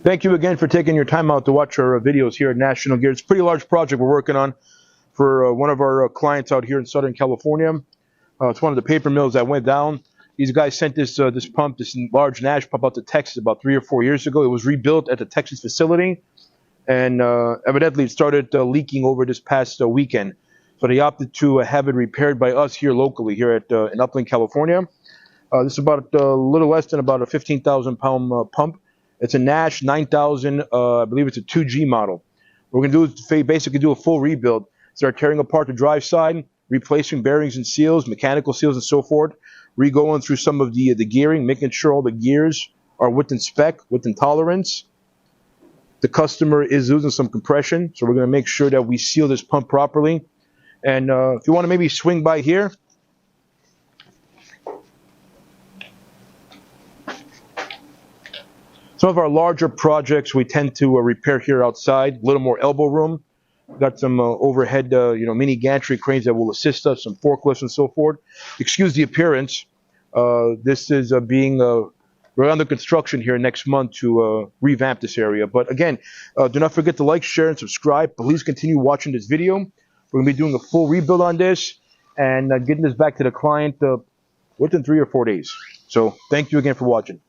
Thank you again for taking your time out to watch our videos here at National Gear. It's a pretty large project we're working on for one of our clients out here in Southern California. It's one of the paper mills that went down. These guys sent this pump, this large Nash pump out to Texas about 3 or 4 years ago. It was rebuilt at the Texas facility, and evidently it started leaking over this past weekend. So they opted to have it repaired by us here locally, here at in Upland, California. This is about a little less than about a 15,000-pound pump. It's a Nash 9000, I believe it's a 2G model. What we're going to do is basically do a full rebuild. Start tearing apart the drive side, replacing bearings and seals, mechanical seals and so forth, re-going through some of the gearing, making sure all the gears are within spec, within tolerance. The customer is losing some compression, so we're going to make sure that we seal this pump properly. And if you want to maybe swing by here, some of our larger projects we tend to repair here outside, a little more elbow room. We've got some overhead, mini gantry cranes that will assist us, some forklifts and so forth. Excuse the appearance. This is we're under construction here next month to revamp this area. But again, do not forget to like, share, and subscribe. Please continue watching this video. We're going to be doing a full rebuild on this and getting this back to the client within 3 or 4 days. So thank you again for watching.